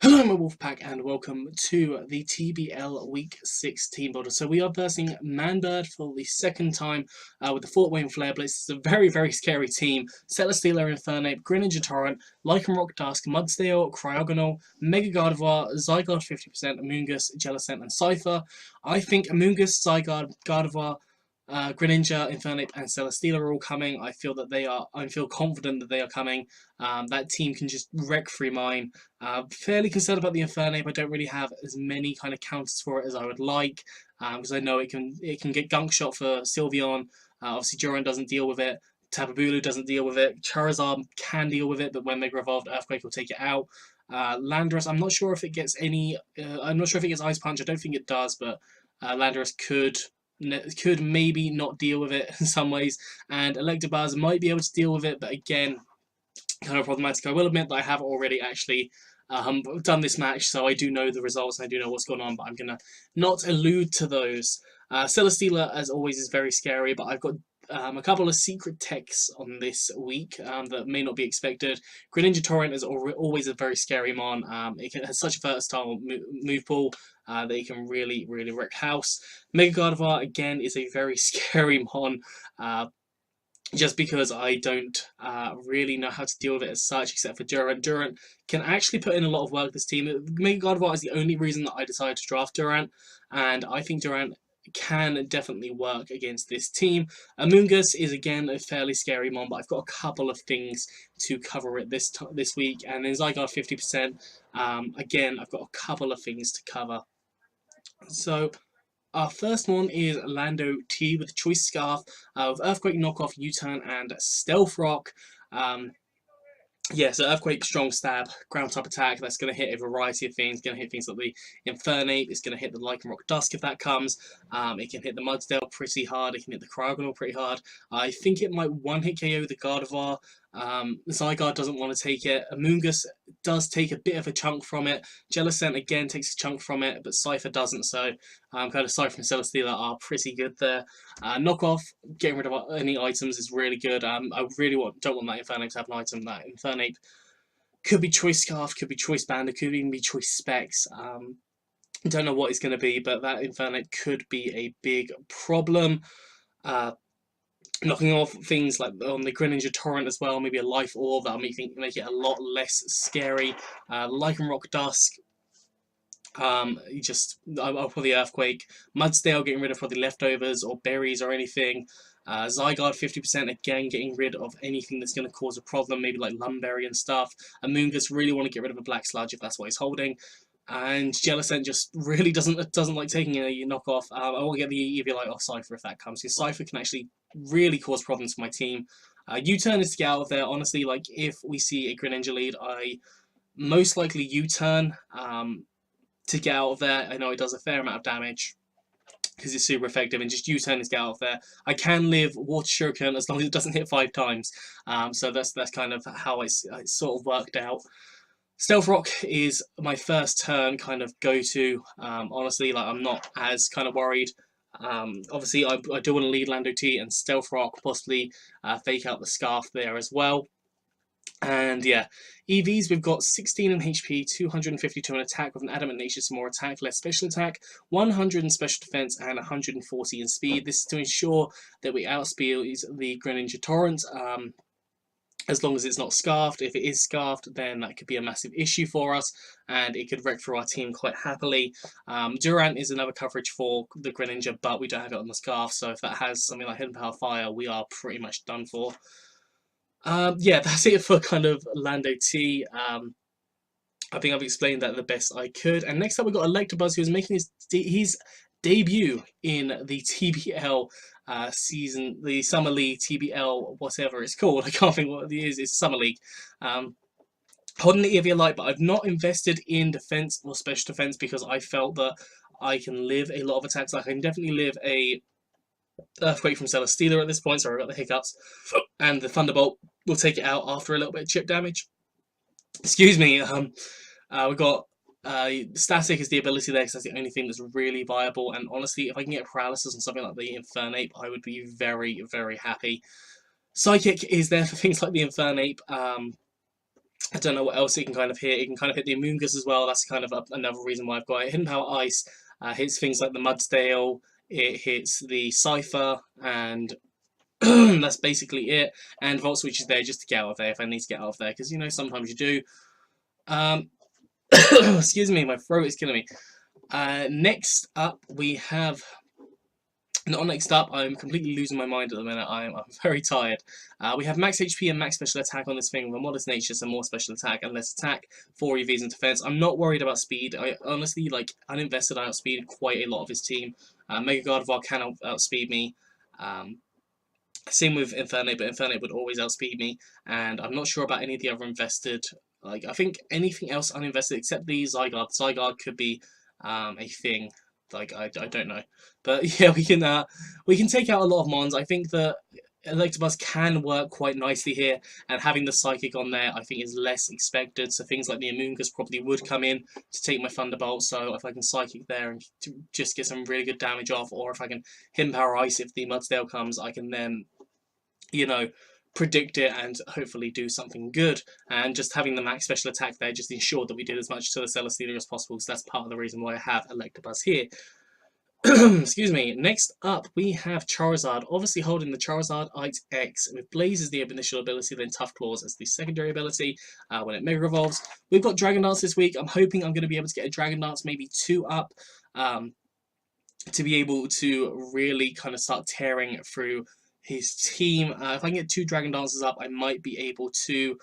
Hello my Wolfpack and welcome to the TBL Week 6 team builder. So we are versing Manbird for the second time with the Fort Wayne Flareblitz. It's a very scary team. Settler Stealer, Infernape, Greninja Torrent, Lycanroc Dusk, Mudsdale, Cryogonal, Mega Gardevoir, Zygarde 50%, Amoonguss, Jellicent and Cypher. I think Amoonguss, Zygarde, Gardevoir, Greninja, Infernape, and Celesteela are all coming. I feel confident that they are coming. That team can just wreck free mine. Fairly concerned about the Infernape. I don't really have as many kind of counters for it as I would like, because I know it can get gunk shot for Sylveon. Obviously, Duran doesn't deal with it. Tapu Bulu doesn't deal with it. Charizard can deal with it, but when Mega Evolved, Earthquake will take it out. Landorus, I'm not sure if it gets any. I'm not sure if it gets Ice Punch. I don't think it does, but Landorus could maybe not deal with it in some ways, and Electabuzz might be able to deal with it, but again, kind of problematic. I will admit that I have already actually done this match, so I do know the results and I do know what's going on, but I'm going to not allude to those. Celesteela, as always, is very scary, but I've got a couple of secret techs on this week that may not be expected. Greninja Torrent is always a very scary mon. It has such a versatile move pool that it can really wreck house. Mega Gardevoir, again, is a very scary mon. Just because I don't really know how to deal with it as such, except for Durant. Durant can actually put in a lot of work this team. Mega Gardevoir is the only reason that I decided to draft Durant, and I think Durant can definitely work against this team. Amoonguss is again a fairly scary mon, but I've got a couple of things to cover it this week, and then Zygarde 50%. Again, I've got a couple of things to cover. So our first one is Lando T with Choice Scarf, with Earthquake, Knockoff, U-Turn, and Stealth Rock. Yeah, so Earthquake, Strong Stab, Ground type attack. That's going to hit a variety of things. Going to hit things like the Infernape. It's going to hit the Lycanroc Dusk if that comes. It can hit the Mudsdale pretty hard. It can hit the Cryogonal pretty hard. I think it might one-hit KO the Gardevoir. Zygarde doesn't want to take it. Amoonguss does take a bit of a chunk from it. Jellicent again takes a chunk from it, but Cypher doesn't. So kind of Cypher and Celesteela are pretty good there. Knockoff, getting rid of any items is really good. I really don't want that Infernape to have an item. That Infernape could be Choice Scarf, could be Choice Band, it could even be Choice Specs. Don't know what it's going to be, but that Infernape could be a big problem. Knocking off things like on the Greninja Torrent as well, maybe a Life Orb, that'll make it a lot less scary. Lycanroc Dusk, I'll put the Earthquake. Mudsdale getting rid of probably leftovers or berries or anything. Zygarde 50%, again getting rid of anything that's going to cause a problem, maybe like Lumberry and stuff. Amoonguss really want to get rid of a Black Sludge if that's what he's holding. And Jellicent just really doesn't like taking a knockoff. I will get the Eviolite off Cypher if that comes, because Cypher can actually really cause problems for my team. U-turn is to get out of there. Honestly, like if we see a Greninja lead, I most likely U-turn to get out of there. I know it does a fair amount of damage because it's super effective, and just U-turn is get out of there. I can live Water Shuriken as long as it doesn't hit 5 times. So that's kind of how it's sort of worked out. Stealth Rock is my first turn kind of go-to. Honestly, like I'm not as kind of worried. Obviously, I do want to lead Lando T and Stealth Rock, possibly fake out the Scarf there as well. And yeah, EVs, we've got 16 in HP, 252 in attack with an Adamant Nature, some more attack, less special attack, 100 in special defense, and 140 in speed. This is to ensure that we outspeed the Greninja Torrent. As long as it's not scarfed. If it is scarfed, then that could be a massive issue for us, and it could wreck through our team quite happily. Durant is another coverage for the Greninja, but we don't have it on the scarf, so if that has something like Hidden Power Fire, we are pretty much done for. Yeah, that's it for kind of Lando T. I think I've explained that the best I could. And next up, we've got Electabuzz, who's making his debut in the TBL season, the Summer League, TBL, whatever it's called. I can't think what it is. It's Summer League. Holding the Eviolite, but I've not invested in defense or special defense because I felt that I can live a lot of attacks. I can definitely live a Earthquake from Celesteela at this point. Sorry about the hiccups. And the Thunderbolt will take it out after a little bit of chip damage. Excuse me. We've got Static is the ability there because that's the only thing that's really viable. And honestly, if I can get Paralysis on something like the Infernape, I would be very happy. Psychic is there for things like the Infernape. I don't know what else it can kind of hit. It can kind of hit the Amoongus as well. That's kind of another reason why I've got it. Hidden Power Ice hits things like the Mudsdale. It hits the Cypher, and that's basically it. And Volt Switch is there just to get out of there if I need to get out of there, because, you know, sometimes you do. Excuse me, my throat is killing me. Next up, we have... Not next up, I'm completely losing my mind at the minute. I'm very tired. We have max HP and max special attack on this thing with a modest nature, so more special attack and less attack, 4 EVs in defense. I'm not worried about speed. I honestly, like, uninvested, I outspeed quite a lot of his team. Mega Gardevoir can outspeed me. Same with Infernape, but Infernape would always outspeed me. And I'm not sure about any of the other invested. Like, I think anything else uninvested except the Zygarde. Zygarde could be a thing. Like, I don't know, but yeah, we can take out a lot of mons. I think that Electabuzz can work quite nicely here, and having the Psychic on there I think is less expected, so things like the Amoongus probably would come in to take my Thunderbolt. So if I can Psychic there and just get some really good damage off, or if I can Hidden Power Ice if the Mudsdale comes, I can then, you know, predict it and hopefully do something good. And just having the max special attack there just ensured that we did as much to the Celesteela as possible, so that's part of the reason why I have Electabuzz here. Excuse me. Next up, we have Charizard, obviously holding the Charizard X, with Blaze as the initial ability, then Tough Claws as the secondary ability when it Mega Evolves. We've got Dragon Dance this week. I'm hoping I'm going to be able to get a Dragon Dance, maybe 2 up, to be able to really kind of start tearing through his team. If I can get 2 Dragon Dances up, I might be able to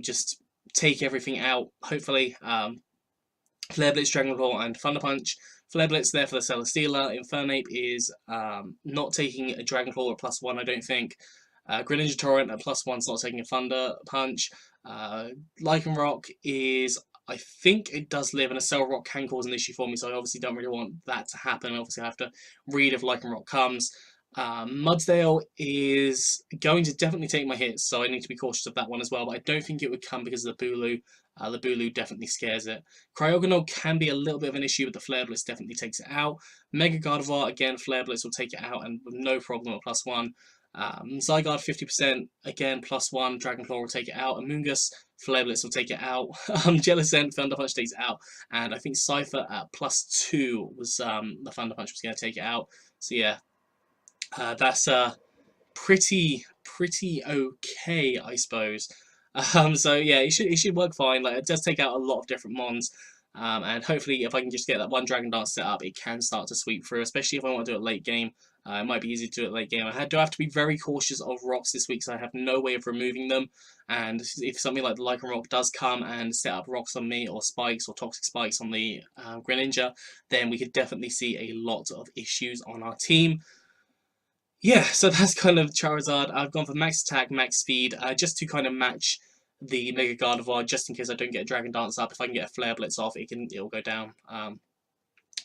just take everything out, hopefully. Flare Blitz, Dragon Claw, and Thunder Punch. Flare Blitz there for the Celesteela. Infernape is not taking a Dragon Claw at +1, I don't think. Greninja Torrent at +1 is not taking a Thunder Punch. Lycanroc is... I think it does live, and a Cell Rock can cause an issue for me, so I obviously don't really want that to happen. Obviously, I have to read if Lycanroc comes. Mudsdale is going to definitely take my hits, so I need to be cautious of that one as well, but I don't think it would come because of the Bulu. The Bulu definitely scares it. Cryogonal can be a little bit of an issue, but the Flare Blitz definitely takes it out. Mega Gardevoir, again, Flare Blitz will take it out, and with no problem at +1. Zygarde 50%, again, +1. Dragon Claw will take it out. Amoongus, Flare Blitz will take it out. Jellicent, Thunder Punch takes it out. And I think Cypher at +2 was the Thunder Punch was going to take it out. So yeah, that's pretty okay, I suppose. So yeah, it should work fine. Like, it does take out a lot of different mons. And hopefully, if I can just get that one Dragon Dance set up, it can start to sweep through, especially if I want to do it late game. It might be easy to do it late game. I do have to be very cautious of rocks this week, so I have no way of removing them. And if something like the Lycanroc does come and set up rocks on me, or spikes, or toxic spikes on the Greninja, then we could definitely see a lot of issues on our team. Yeah, so that's kind of Charizard. I've gone for max attack, max speed, just to kind of match the Mega Gardevoir, just in case I don't get a Dragon Dance up. If I can get a Flare Blitz off, it'll go down.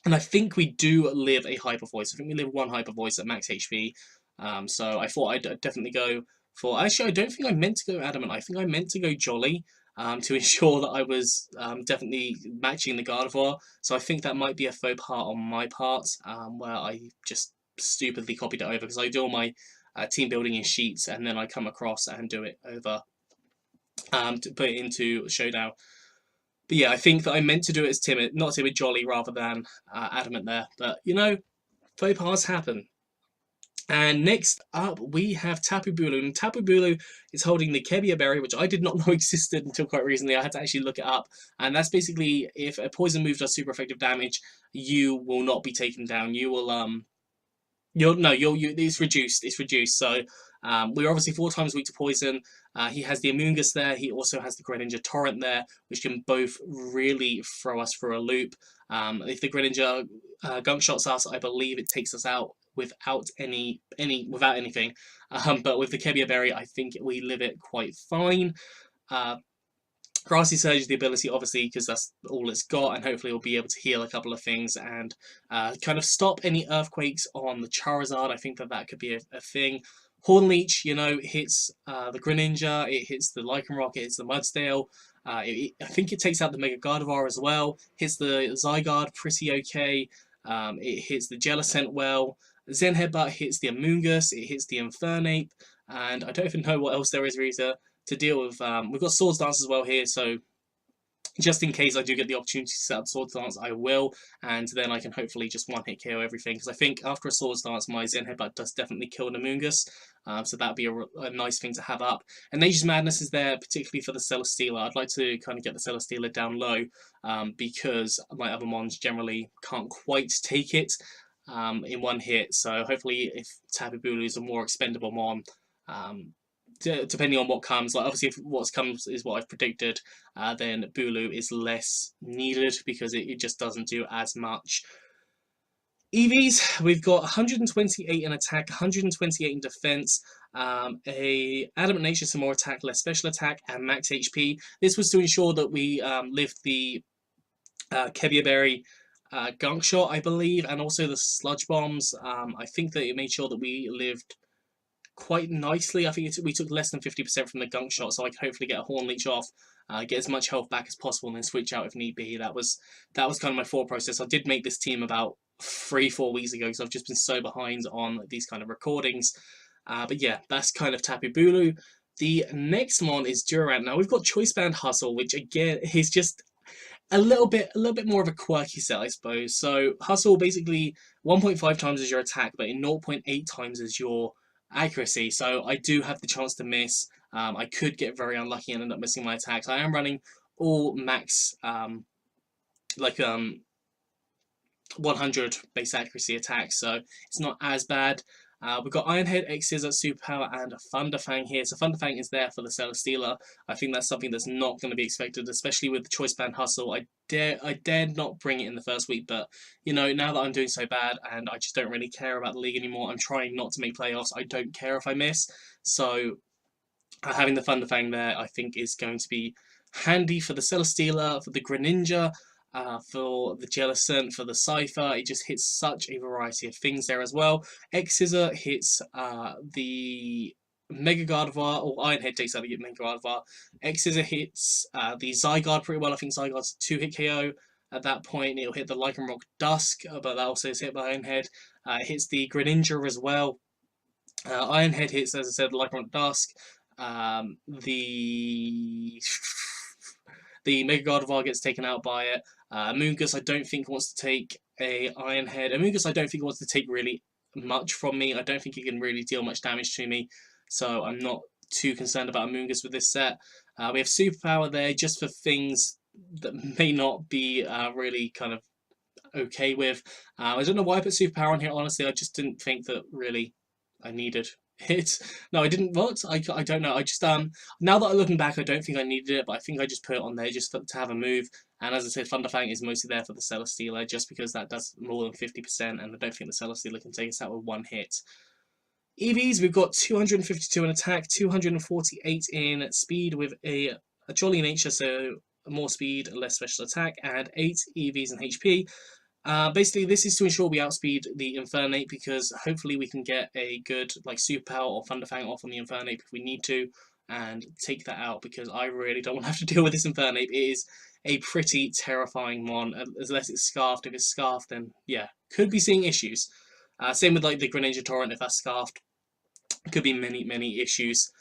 And I think we do live a Hyper Voice. I think we live 1 Hyper Voice at max HP. So I thought I'd definitely go for... Actually, I don't think I meant to go Adamant. I think I meant to go Jolly to ensure that I was definitely matching the Gardevoir. So I think that might be a faux pas on my part, where I just stupidly copied it over, because I do all my team building in Sheets, and then I come across and do it over to put it into Showdown. But yeah, I think that I meant to do it as Timid, not Timid, Jolly, rather than Adamant there. But, you know, faux pas happen. And next up, we have Tapu Bulu. And Tapu Bulu is holding the Kebia Berry, which I did not know existed until quite recently. I had to actually look it up. And that's basically, if a poison move does super effective damage, you will not be taken down. You will, it's reduced. It's reduced. So we're obviously 4 times weak to poison. He has the Amoongus there. He also has the Greninja Torrent there, which can both really throw us for a loop. If the Greninja gunk shots us, I believe it takes us out without anything. But with the Kebia Berry, I think we live it quite fine. Grassy Surge is the ability, obviously, because that's all it's got, and hopefully we'll be able to heal a couple of things and kind of stop any Earthquakes on the Charizard. I think that could be a thing. Horn Leech, you know, hits the Greninja, it hits the Lycanroc, it hits the Mudsdale. I think it takes out the Mega Gardevoir as well. Hits the Zygarde pretty okay. It hits the Jellicent well. Zen Headbutt hits the Amoongus, it hits the Infernape, and I don't even know what else there is really to to deal with. We've got Swords Dance as well here, so just in case I do get the opportunity to set up Swords Dance, I will, and then I can hopefully just one-hit KO everything, because I think after a Swords Dance, my Zen Headbutt does definitely kill an Amoonguss, so that'd be a nice thing to have up. And Nature's Madness is there, particularly for the Celesteela. I'd like to kind of get the Celesteela down low, because my other mons generally can't quite take it in one hit, so hopefully if Tapu Bulu is a more expendable mon, depending on what comes, like obviously if what comes is what I've predicted, then Bulu is less needed because it just doesn't do as much. EVs, we've got 128 in attack, 128 in defense, a Adamant Nature, some more attack, less special attack, and max HP. This was to ensure that we lived the Kebia Berry Gunk Shot, I believe, and also the Sludge Bombs. I think that it made sure that we lived quite nicely. I think we took less than 50% from the Gunk Shot, so I could hopefully get a Horn Leech off, get as much health back as possible, and then switch out if need be. That was kind of my thought process. I did make this team about 3-4 weeks ago, because I've just been so behind on these kind of recordings. But yeah, that's kind of Tapu Bulu. The next one is Durant. Now we've got Choice Band Hustle, which again is just a little bit more of a quirky set, I suppose. So Hustle basically 1.5 times as your attack, but in 0.8 times as your accuracy. So I do have the chance to miss. I could get very unlucky and end up missing my attacks. I am running all max 100 base accuracy attacks, so it's not as bad. We've got Ironhead, X-Scissor, Superpower, and Thunderfang here. So Thunderfang is there for the Celesteela. I think that's something that's not going to be expected, especially with the Choice Band Hustle. I dared not bring it in the first week, but you know, now that I'm doing so bad and I just don't really care about the league anymore, I'm trying not to make playoffs. I don't care if I miss. So having the Thunderfang there, I think, is going to be handy for the Celesteela, for the Greninja, for the Jellicent, for the Cypher. It just hits such a variety of things there as well. X-Scissor hits the Mega Gardevoir, or Ironhead takes out the Mega Gardevoir. X-Scissor hits the Zygarde pretty well. I think Zygarde's a 2-hit KO. At that point, it'll hit the Lycanroc Dusk, but that also is hit by Ironhead. It hits the Greninja as well. Ironhead hits, as I said, Lycanroc Dusk. The Mega Gardevoir gets taken out by it. Amoonguss, I don't think wants to take a Ironhead. Amoonguss, I don't think wants to take really much from me. I don't think it can really deal much damage to me, so I'm not too concerned about Amoonguss with this set. We have Superpower there just for things that may not be really kind of okay with. I don't know why I put Superpower on here, honestly. I just didn't think that really I needed it. No, I didn't. What? I don't know. I just now that I'm looking back, I don't think I needed it, but I think I just put it on there just to have a move. And as I said, Thunderfang is mostly there for the Celesteela, just because that does more than 50%, and I don't think the Celesteela can take us out with one hit. EVs, we've got 252 in attack, 248 in speed with a Jolly Nature, so more speed, less special attack, and 8 EVs in HP. Basically, this is to ensure we outspeed the Infernape, because hopefully we can get a good Superpower or Thunderfang off on the Infernape if we need to, and take that out, because I really don't want to have to deal with this Infernape. It is a pretty terrifying mon, unless it's Scarfed. If it's Scarfed, then yeah, could be seeing issues. Same with the Greninja Torrent. If that's Scarfed, could be many issues.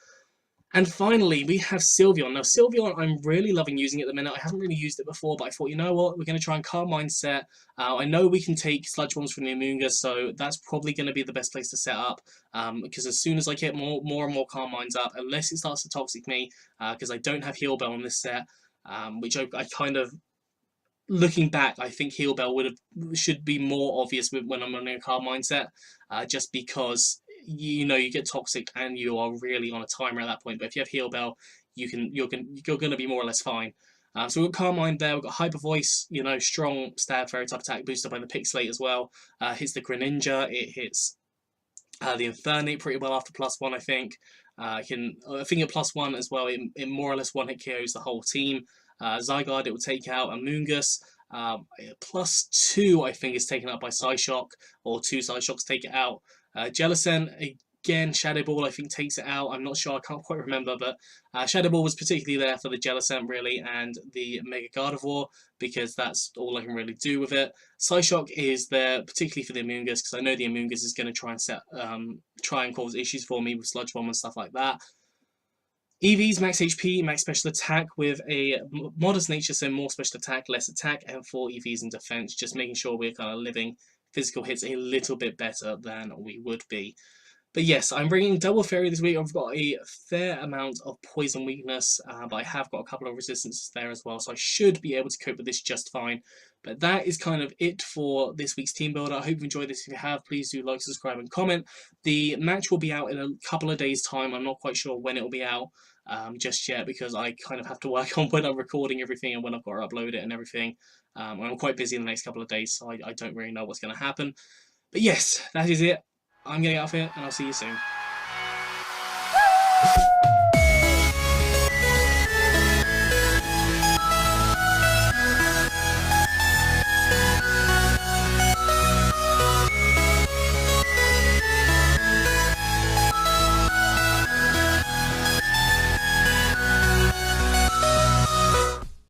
And finally, we have Sylveon. Now, Sylveon, I'm really loving using at the minute. I haven't really used it before, but I thought, you know what, we're going to try and Calm Mindset. I know we can take Sludge Bombs from the Amoonguss, so that's probably going to be the best place to set up, because as soon as I get more and more Calm Minds up, unless it starts to Toxic me, because I don't have Heal Bell on this set, which I kind of, looking back, I think Heal Bell should be more obvious when I'm running a Calm Mindset, just because you know you get Toxic and you are really on a timer at that point. But if you have Heal Bell, you're going to be more or less fine. So we've got Calm Mind there. We've got Hyper Voice, you know, strong stab, fairy type attack, boosted by the Pixelate as well. Hits the Greninja. It hits the Infernape pretty well after +1, I think. I think at +1 as well, it more or less one-hit KOs the whole team. Zygarde, it will take out Amoonguss. +2, I think, is taken out by Psyshock, or 2 Psyshocks take it out. Jellicent, again, Shadow Ball, I think, takes it out. I'm not sure, I can't quite remember, but Shadow Ball was particularly there for the Jellicent, really, and the Mega Gardevoir, because that's all I can really do with it. Psyshock is there particularly for the Amoonguss, because I know the Amoonguss is going to try and cause issues for me with Sludge Bomb and stuff like that. EVs, max HP, max special attack with a modest nature, so more special attack, less attack, and 4 EVs in defense, just making sure we're kind of living physical hits a little bit better than we would be. But yes, I'm bringing double fairy this week. I've got a fair amount of poison weakness, but I have got a couple of resistances there as well, so I should be able to cope with this just fine. But that is kind of it for this week's team builder. I hope you enjoyed this. If you have, please do like, subscribe, and comment. The match will be out in a couple of days' time. I'm not quite sure when it will be out just yet because I kind of have to work on when I'm recording everything and when I've got to upload it and everything. I'm quite busy in the next couple of days, so I don't really know what's going to happen. But yes, that is it. I'm getting out of here, and I'll see you soon.